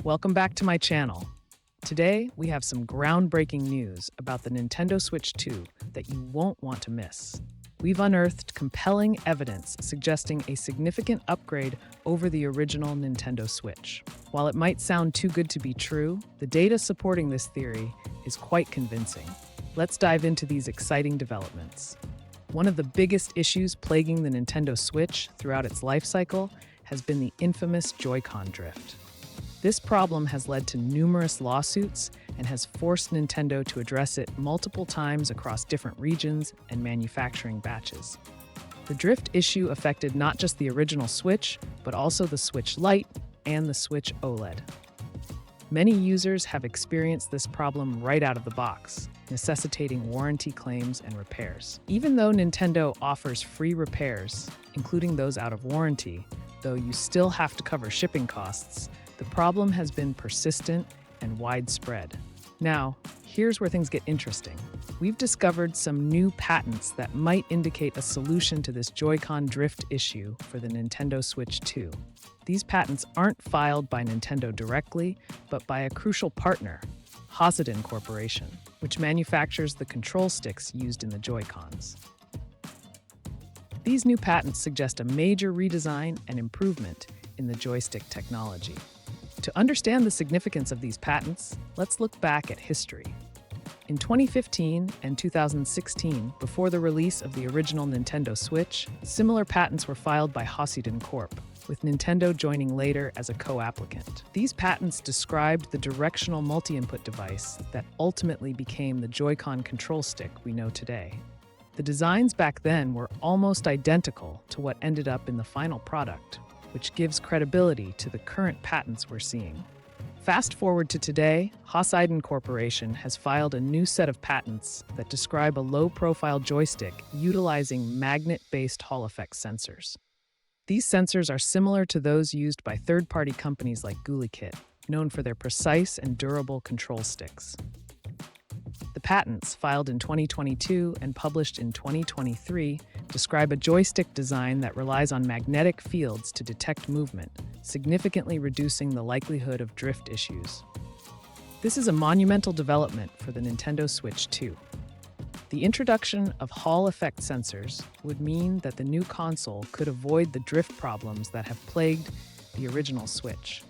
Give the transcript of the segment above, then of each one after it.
Welcome back to my channel. Today, we have some groundbreaking news about the Nintendo Switch 2 that you won't want to miss. We've unearthed compelling evidence suggesting a significant upgrade over the original Nintendo Switch. While it might sound too good to be true, the data supporting this theory is quite convincing. Let's dive into these exciting developments. One of the biggest issues plaguing the Nintendo Switch throughout its life cycle has been the infamous Joy-Con drift. This problem has led to numerous lawsuits and has forced Nintendo to address it multiple times across different regions and manufacturing batches. The drift issue affected not just the original Switch, but also the Switch Lite and the Switch OLED. Many users have experienced this problem right out of the box, necessitating warranty claims and repairs. Even though Nintendo offers free repairs, including those out of warranty, though you still have to cover shipping costs, the problem has been persistent and widespread. Now, here's where things get interesting. We've discovered some new patents that might indicate a solution to this Joy-Con drift issue for the Nintendo Switch 2. These patents aren't filed by Nintendo directly, but by a crucial partner, Hosiden Corporation, which manufactures the control sticks used in the Joy-Cons. These new patents suggest a major redesign and improvement in the joystick technology. To understand the significance of these patents, let's look back at history. In 2015 and 2016, before the release of the original Nintendo Switch, similar patents were filed by Hosiden Corp., with Nintendo joining later as a co-applicant. These patents described the directional multi-input device that ultimately became the Joy-Con control stick we know today. The designs back then were almost identical to what ended up in the final product, which gives credibility to the current patents we're seeing. Fast forward to today, Hosiden Corporation has filed a new set of patents that describe a low-profile joystick utilizing magnet-based Hall effect sensors. These sensors are similar to those used by third-party companies like GuliKit, known for their precise and durable control sticks. The patents, filed in 2022 and published in 2023, describe a joystick design that relies on magnetic fields to detect movement, significantly reducing the likelihood of drift issues. This is a monumental development for the Nintendo Switch 2. The introduction of Hall effect sensors would mean that the new console could avoid the drift problems that have plagued the original Switch.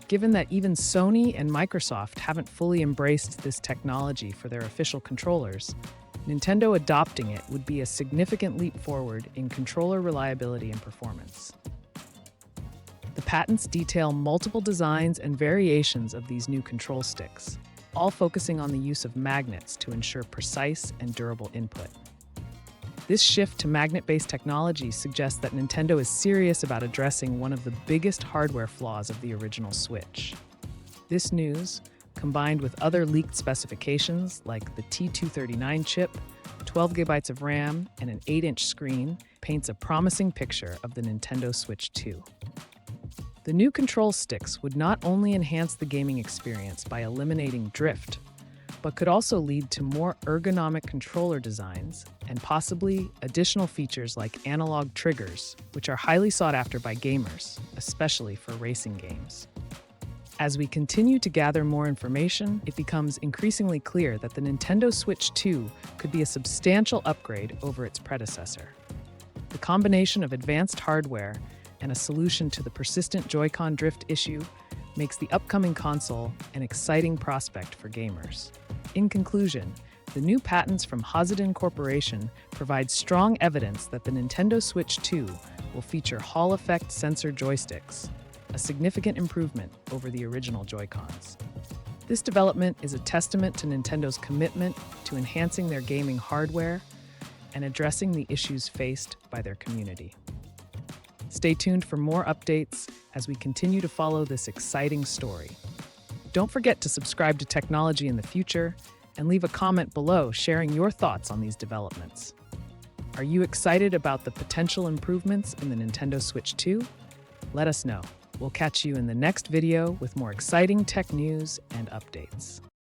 Given that even Sony and Microsoft haven't fully embraced this technology for their official controllers, Nintendo adopting it would be a significant leap forward in controller reliability and performance. The patents detail multiple designs and variations of these new control sticks, all focusing on the use of magnets to ensure precise and durable input. This shift to magnet-based technology suggests that Nintendo is serious about addressing one of the biggest hardware flaws of the original Switch. This news, combined with other leaked specifications like the T239 chip, 12 GB of RAM, and an 8-inch screen, paints a promising picture of the Nintendo Switch 2. The new control sticks would not only enhance the gaming experience by eliminating drift, but could also lead to more ergonomic controller designs and possibly additional features like analog triggers, which are highly sought after by gamers, especially for racing games. As we continue to gather more information, it becomes increasingly clear that the Nintendo Switch 2 could be a substantial upgrade over its predecessor. The combination of advanced hardware and a solution to the persistent Joy-Con drift issue makes the upcoming console an exciting prospect for gamers. In conclusion, the new patents from Hosiden Corporation provide strong evidence that the Nintendo Switch 2 will feature Hall effect sensor joysticks, a significant improvement over the original Joy-Cons. This development is a testament to Nintendo's commitment to enhancing their gaming hardware and addressing the issues faced by their community. Stay tuned for more updates as we continue to follow this exciting story. Don't forget to subscribe to Technology in the Future and leave a comment below sharing your thoughts on these developments. Are you excited about the potential improvements in the Nintendo Switch 2? Let us know. We'll catch you in the next video with more exciting tech news and updates.